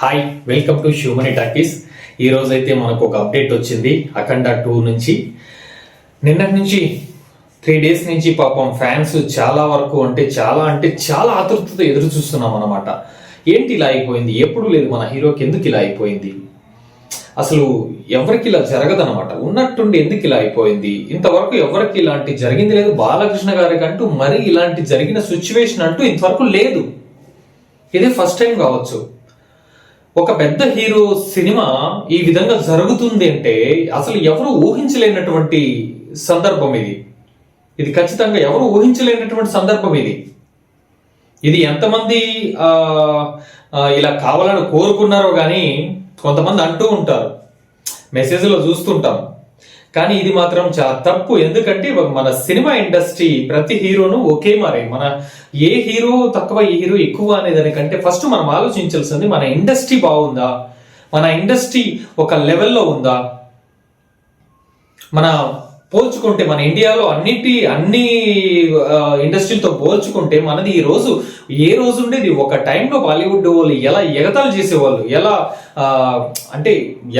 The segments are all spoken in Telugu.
Hi, welcome to Humani Talkies. ఈ రోజు అయితే మనకు ఒక అప్డేట్ వచ్చింది అఖండ 2 నుంచి. నిన్నటి నుంచి 3 days నుంచి పాపం ఫ్యాన్స్ చాలా వరకు అంటే చాలా ఆతృతతో ఎదురు చూస్తున్నాం అన్నమాట. ఏంటి ఇలా అయిపోయింది? ఎప్పుడు లేదు మన హీరోకి, ఎందుకు ఇలా అయిపోయింది? అసలు ఎవరికి ఇలా జరగదనమాట. ఉన్నట్టుండి ఎందుకు ఇలా అయిపోయింది? ఇంతవరకు ఎవరికి ఇలాంటి జరిగింది లేదు. బాలకృష్ణ గారికి అంటూ మరి ఇలాంటి జరిగిన సిచ్యువేషన్ అంటూ ఇంతవరకు లేదు. ఇదే ఫస్ట్ టైం కావచ్చు. ఒక పెద్ద హీరో సినిమా ఈ విధంగా జరుగుతుంది అంటే అసలు ఎవరు ఊహించలేనటువంటి సందర్భం ఇది. ఇది ఖచ్చితంగా ఎవరు ఊహించలేనటువంటి సందర్భం ఇది. ఇది ఎంతమంది ఇలా కావాలని కోరుకున్నారో కానీ కొంతమంది అంటూ ఉంటారు, మెసేజ్లో చూస్తుంటాం. కానీ ఇది మాత్రం చాలా తప్పు. ఎందుకంటే మన సినిమా ఇండస్ట్రీ ప్రతి హీరోను ఒకే మారే. మన ఏ హీరో తక్కువ, ఏ హీరో ఎక్కువ అనే దానికంటే ఫస్ట్ మనం ఆలోచించాల్సింది మన ఇండస్ట్రీ బాగుందా, మన ఇండస్ట్రీ ఒక లెవెల్లో ఉందా. మన పోల్చుకుంటే మన ఇండియాలో అన్ని ఇండస్ట్రీలతో పోల్చుకుంటే మనది ఈ రోజు ఏ రోజు ఉండేది. ఒక టైంలో బాలీవుడ్ వాళ్ళు ఎలా ఎగతాలు చేసేవాళ్ళు, ఎలా అంటే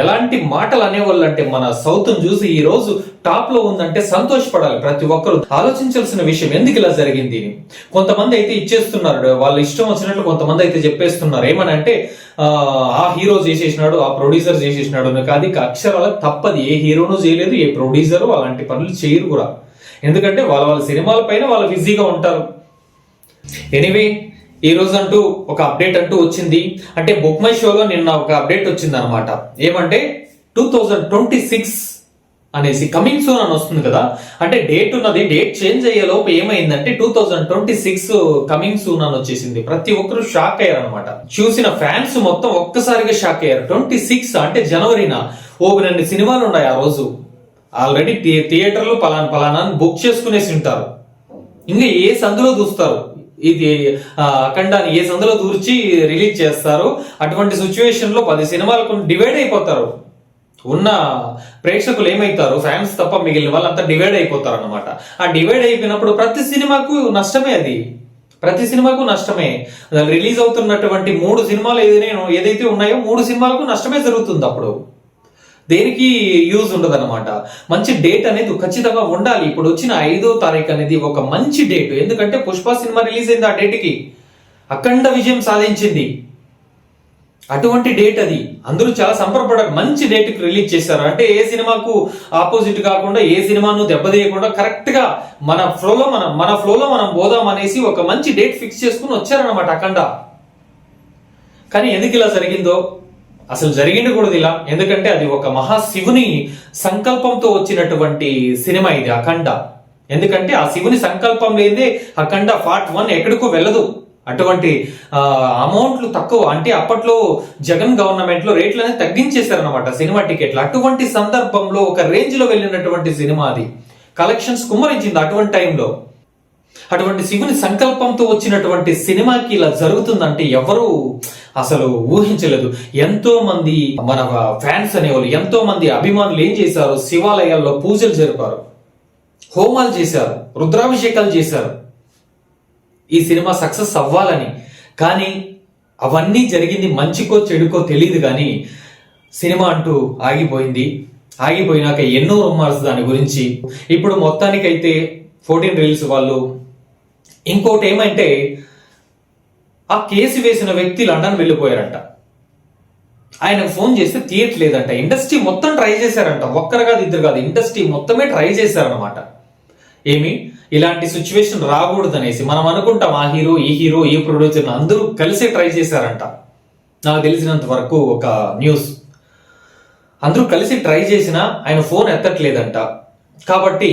ఎలాంటి మాటలు అనేవాళ్ళు అంటే మన సౌత్ చూసి ఈ రోజు టాప్ లో ఉందంటే సంతోషపడాలి. ప్రతి ఒక్కరు ఆలోచించాల్సిన విషయం ఎందుకు ఇలా జరిగింది. కొంతమంది అయితే ఇచ్చేస్తున్నారు, వాళ్ళ ఇష్టం వచ్చినట్లు కొంతమంది అయితే చెప్పేస్తున్నారు. ఏమనంటే ఆ హీరో చేసేసినాడు, ఆ ప్రొడ్యూసర్ చేసేసినాడు. కాదు, అక్షరాల తప్పది. ఏ హీరోను చేయలేదు, ఏ ప్రొడ్యూసరు అలాంటి పనులు చేయరు కూడా. ఎందుకంటే వాళ్ళ సినిమాల పైన వాళ్ళు బిజీగా ఉంటారు. ఎనీవే, ఈ రోజు అంటూ ఒక అప్డేట్ అంటూ వచ్చింది. అంటే బుక్ మై షోలో నిన్న ఒక అప్డేట్ వచ్చింది అనమాట. ఏమంటే 2026 అనేసి కమింగ్ సూన్ అని వస్తుంది కదా. అంటే డేట్ ఉన్నది, డేట్ చేంజ్ అయ్యేలోపు ఏమైందంటే 2026 కమింగ్ సూన్ అని వచ్చేసింది. ప్రతి ఒక్కరు షాక్ అయ్యారు అనమాట. చూసిన ఫ్యాన్స్ మొత్తం ఒక్కసారిగా షాక్ అయ్యారు. 26 అంటే జనవరిన ఓ 2 సినిమాలు ఉన్నాయి ఆ రోజు. ఆల్రెడీ థియేటర్లు పలానా బుక్ చేసుకునేసి ఉంటారు. ఇంకా ఏ సందులో చూస్తారు, ఇది అఖండాన్ని ఏ సందులో దూర్చి రిలీజ్ చేస్తారు. అటువంటి సిచ్యువేషన్ లో 10 సినిమాలకు డివైడ్ అయిపోతారు. ఉన్న ప్రేక్షకులు ఏమైతారు, ఫ్యాన్స్ తప్ప మిగిలిన వాళ్ళంతా డివైడ్ అయిపోతారు అనమాట. ఆ డివైడ్ అయిపోయినప్పుడు ప్రతి సినిమాకు నష్టమే. అది ప్రతి సినిమాకు నష్టమే. రిలీజ్ అవుతున్నటువంటి 3 సినిమాలు ఏదైతే ఉన్నాయో 3 సినిమాలకు నష్టమే జరుగుతుంది. అప్పుడు దేనికి యూజ్ ఉండదు అనమాట. మంచి డేట్ అనేది ఖచ్చితంగా ఉండాలి. ఇప్పుడు వచ్చిన 5వ తారీఖు అనేది ఒక మంచి డేట్. ఎందుకంటే పుష్ప సినిమా రిలీజ్ అయింది. ఆ డేట్కి అఖండ విజయం సాధించింది. అటువంటి డేట్ అది. అందరూ చాలా సంబరపడారు. మంచి డేట్కి రిలీజ్ చేశారు. అంటే ఏ సినిమాకు ఆపోజిట్ కాకుండా, ఏ సినిమాను దెబ్బతీయకుండా కరెక్ట్ గా మన ఫ్లోలో మనం పోదాం అనేసి ఒక మంచి డేట్ ఫిక్స్ చేసుకుని వచ్చారనమాట అఖండ. కానీ ఎందుకు ఇలా జరిగిందో, అసలు జరిగింది కూడా ఇలా. ఎందుకంటే అది ఒక మహాశివుని సంకల్పంతో వచ్చినటువంటి సినిమా ఇది అఖండ. ఎందుకంటే ఆ శివుని సంకల్పం లేదే అఖండ పార్ట్ 1 ఎక్కడికో వెళ్ళదు. అటువంటి అమౌంట్లు తక్కువ. అంటే అప్పట్లో జగన్ గవర్నమెంట్ లో రేట్లు అనేది తగ్గించేశారనమాట సినిమా టికెట్లు. అటువంటి సందర్భంలో ఒక రేంజ్ లో వెళ్ళినటువంటి సినిమా అది. కలెక్షన్స్ కుమ్మరించింది అటువంటి టైంలో. అటువంటి శివుని సంకల్పంతో వచ్చినటువంటి సినిమాకి ఇలా జరుగుతుందంటే ఎవరు అసలు ఊహించలేదు. ఎంతో మంది మన ఫ్యాన్స్ అనేవాళ్ళు, ఎంతో మంది అభిమానులు ఏం చేశారు, శివాలయాల్లో పూజలు జరిపారు, హోమాలు చేశారు, రుద్రాభిషేకాలు చేశారు ఈ సినిమా సక్సెస్ అవ్వాలని. కానీ అవన్నీ జరిగింది మంచికో చెడుకో తెలియదు. కానీ సినిమా అంటూ ఆగిపోయింది. ఆగిపోయినాక ఎన్నో రూమర్స్ దాని గురించి. ఇప్పుడు మొత్తానికైతే 14 రీల్స్ వాళ్ళు ఇంకోటి ఏమంటే ఆ కేసు వేసిన వ్యక్తి లండన్ వెళ్ళిపోయారంట. ఆయనకు ఫోన్ చేస్తే తీయట్లేదంట. ఇండస్ట్రీ మొత్తం ట్రై చేశారంట. ఒక్కరు కాదు, ఇద్దరు కాదు, ఇండస్ట్రీ మొత్తమే ట్రై చేశారనమాట. ఏమి ఇలాంటి సిచ్యువేషన్ రాకూడదు అనేసి. మనం అనుకుంటాం ఆ హీరో, ఈ హీరో, ఈ ప్రొడ్యూసర్ అందరూ కలిసి ట్రై చేశారంట. నాకు తెలిసినంత వరకు ఒక న్యూస్, అందరూ కలిసి ట్రై చేసినా ఆయన ఫోన్ ఎత్తట్లేదంట. కాబట్టి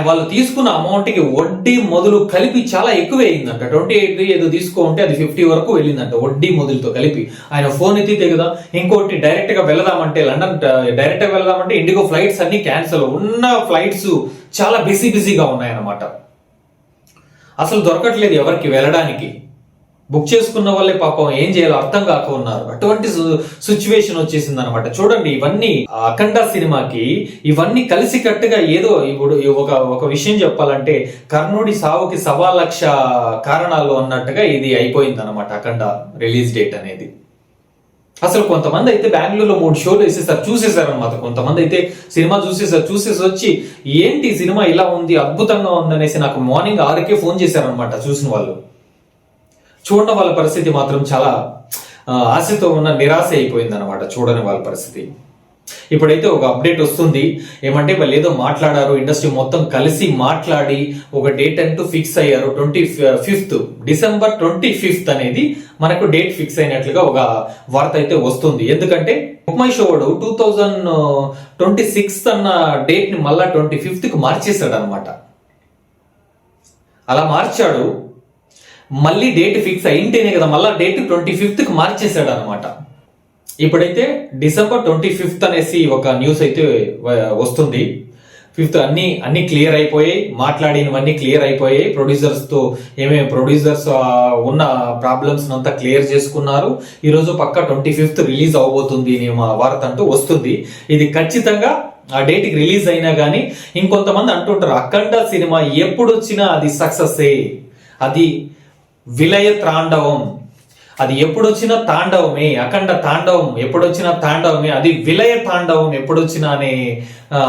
వాళ్ళు తీసుకున్న అమౌంట్కి వడ్డీ మొదలు కలిపి చాలా ఎక్కువ అయిందంట. 28 ఏదో తీసుకుంటే అది 50 వరకు వెళ్ళిందంట వడ్డీ మొదలుతో కలిపి. ఆయన ఫోన్ ఎత్తితే కదా. ఇంకోటి డైరెక్ట్ గా వెళదామంటే, లండన్ డైరెక్ట్ గా వెళదామంటే ఇండిగో ఫ్లైట్స్ అన్ని క్యాన్సిల్. ఉన్న ఫ్లైట్స్ చాలా బిజీగా ఉన్నాయన్నమాట. అసలు దొరకట్లేదు ఎవరికి వెళ్ళడానికి. బుక్ చేసుకున్న వాళ్ళే పాపం ఏం చేయాలో అర్థం కాక ఉన్నారు. అటువంటి సిచ్యువేషన్ వచ్చేసింది అనమాట. చూడండి, ఇవన్నీ అఖండ సినిమాకి ఇవన్నీ కలిసి కట్టుగా ఏదో ఇప్పుడు ఒక విషయం చెప్పాలంటే కర్ణుడి సావుకి 1,00,000 కారణాలు అన్నట్టుగా ఇది అయిపోయింది అనమాట అఖండ రిలీజ్ డేట్ అనేది. అసలు కొంతమంది అయితే బెంగళూరులో 3 షోలు వేసేసారు, చూసేసారు అనమాట. కొంతమంది అయితే సినిమా చూసేసి వచ్చి ఏంటి సినిమా ఇలా ఉంది, అద్భుతంగా ఉంది అనేసి నాకు మార్నింగ్ 6కే ఫోన్ చేశారనమాట చూసిన వాళ్ళు. చూడని వాళ్ళ పరిస్థితి మాత్రం చాలా ఆశతో ఉన్న నిరాశ అయిపోయింది అనమాట, చూడని వాళ్ళ పరిస్థితి. ఇప్పుడైతే ఒక అప్డేట్ వస్తుంది, ఏమంటే వాళ్ళు ఏదో మాట్లాడారు, ఇండస్ట్రీ మొత్తం కలిసి మాట్లాడి ఒక డేట్ అంటూ ఫిక్స్ అయ్యారు. 25th డిసెంబర్ 25th అనేది మనకు డేట్ ఫిక్స్ అయినట్లుగా ఒక వార్త అయితే వస్తుంది. ఎందుకంటే బుక్ మై షో 2026 అన్న డేట్ ని మళ్ళా 25th మార్చేశాడు అనమాట. అలా మార్చాడు, మళ్ళీ డేట్ ఫిక్స్ అయింటేనే కదా మళ్ళా డేట్ 25th మార్చేశాడు అనమాట. ఇప్పుడైతే డిసెంబర్ 25th అనేసి ఒక న్యూస్ అయితే వస్తుంది. 5th అన్ని క్లియర్ అయిపోయాయి, మాట్లాడినవన్నీ క్లియర్ అయిపోయాయి. ప్రొడ్యూసర్స్ ఉన్న ప్రాబ్లమ్స్ అంతా క్లియర్ చేసుకున్నారు. ఈరోజు పక్క 25th రిలీజ్ అవబోతుంది మా వార్త అంటూ వస్తుంది. ఇది ఖచ్చితంగా ఆ డేట్కి రిలీజ్ అయినా కానీ ఇంకొంతమంది అంటుంటారు అఖండ సినిమా ఎప్పుడు వచ్చినా అది సక్సెస్సే, అది విలయ తాండవం, అది ఎప్పుడొచ్చినా తాండవమే, అఖండ తాండవం ఎప్పుడొచ్చినా తాండవమే, అది విలయ తాండవం ఎప్పుడొచ్చినా అని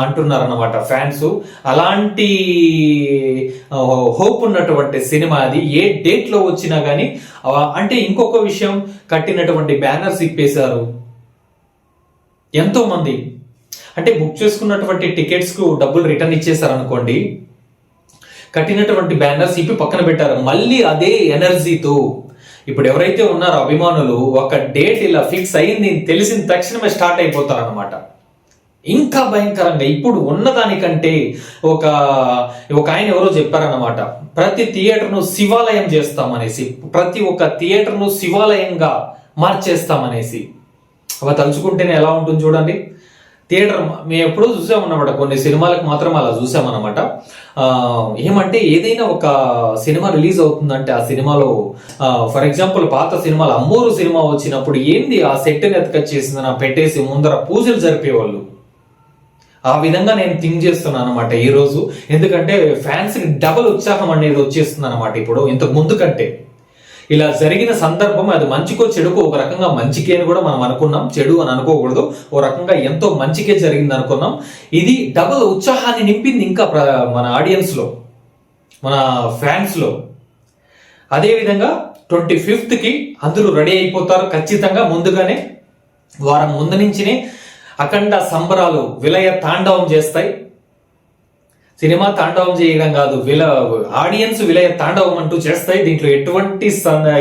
అంటున్నారు అన్నమాట ఫ్యాన్స్. అలాంటి హోప్ ఉన్నటువంటి సినిమా అది ఏ డేట్ లో వచ్చినా గానీ. అంటే ఇంకొక విషయం, కట్టినటువంటి బ్యానర్స్ ఇప్పేశారు ఎంతో మంది. అంటే బుక్ చేసుకున్నటువంటి టికెట్స్ కు డబ్బులు రిటర్న్ ఇచ్చేసారు అనుకోండి, కట్టినటువంటి బ్యానర్స్ ఇప్పి పక్కన పెట్టారు. మళ్ళీ అదే ఎనర్జీతో ఇప్పుడు ఎవరైతే ఉన్నారో అభిమానులు, ఒక డేట్ ఇలా ఫిక్స్ అయింది తెలిసిన తక్షణమే స్టార్ట్ అయిపోతారు అనమాట. ఇంకా భయంకరంగా ఇప్పుడు ఉన్నదానికంటే ఒక ఆయన ఎవరో చెప్పారనమాట, ప్రతి థియేటర్ను శివాలయం చేస్తామనేసి, ప్రతి ఒక్క థియేటర్ను శివాలయంగా మార్చేస్తామనేసి. అవి తలుచుకుంటేనే ఎలా ఉంటుంది చూడండి. థియేటర్ మేము ఎప్పుడూ చూసామన్నమాట, కొన్ని సినిమాలకు మాత్రం అలా చూసామన్నమాట. ఏమంటే ఏదైనా ఒక సినిమా రిలీజ్ అవుతుందంటే ఆ సినిమాలో ఫర్ ఎగ్జాంపుల్ పాత సినిమాలు అమ్మూరు సినిమా వచ్చినప్పుడు ఏంది ఆ సెట్ని ఎత్తుకొచ్చేసింది పెట్టేసి ముందర పూజలు జరిపేవాళ్ళు. ఆ విధంగా నేను థింక్ చేస్తున్నాను అనమాట ఈరోజు. ఎందుకంటే ఫ్యాన్స్ కి డబుల్ ఉత్సాహం అనేది వచ్చేస్తుంది అనమాట ఇప్పుడు ఇంతకు ముందు కంటే. ఇలా జరిగిన సందర్భం అది మంచికో చెడుకో, ఒక రకంగా మంచికే అని కూడా మనం అనుకున్నాం, చెడు అని అనుకోకూడదు, ఓ రకంగా ఎంతో మంచికే జరిగింది అనుకున్నాం. ఇది డబుల్ ఉత్సాహాన్ని నింపింది ఇంకా మన ఆడియన్స్ లో, మన ఫ్యాన్స్ లో. అదేవిధంగా 25th కి అందరూ రెడీ అయిపోతారు ఖచ్చితంగా. ముందుగానే వారం ముందు నుంచినే అఖండ సంబరాలు విలయ తాండవం చేస్తాయి. సినిమా తాండవం చేయడం కాదు, ఆడియన్స్ విలయ తాండవం అంటూ చేస్తాయి. దీంట్లో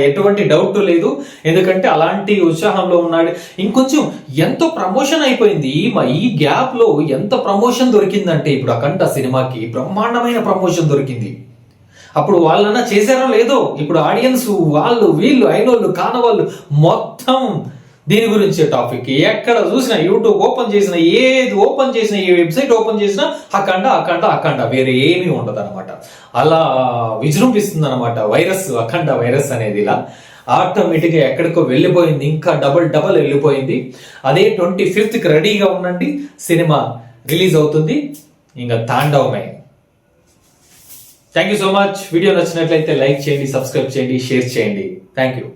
ఎటువంటి డౌట్ లేదు. ఎందుకంటే అలాంటి ఉత్సాహంలో ఉన్నాడు. ఇంకొంచెం ఎంతో ప్రమోషన్ అయిపోయింది ఈ గ్యాప్ లో. ఎంత ప్రమోషన్ దొరికిందంటే ఇప్పుడు అఖండ సినిమాకి బ్రహ్మాండమైన ప్రమోషన్ దొరికింది. అప్పుడు వాళ్ళన్నా చేశారో లేదో, ఇప్పుడు ఆడియన్స్ వాళ్ళు వీళ్ళు అయినోళ్ళు కానవాళ్ళు మొత్తం దీని గురించే టాపిక్. ఎక్కడ చూసినా, యూట్యూబ్ ఓపెన్ చేసినా, ఏది ఓపెన్ చేసినా, ఏ వెబ్సైట్ ఓపెన్ చేసినా అఖండ అఖండ అఖండ, వేరే ఏమీ ఉండదు అనమాట. అలా విజృంభిస్తుంది అనమాట వైరస్, అఖండ వైరస్ అనేది. ఇలా ఆటోమేటిక్గా ఎక్కడికో వెళ్ళిపోయింది, ఇంకా డబల్ వెళ్ళిపోయింది. అదే 25th కి రెడీగా ఉండండి, సినిమా రిలీజ్ అవుతుంది, ఇంకా తాండవమే. Thank you so much. Video నచ్చినట్లయితే లైక్ చేయండి, సబ్స్క్రైబ్ చేయండి, షేర్ చేయండి. Thank you.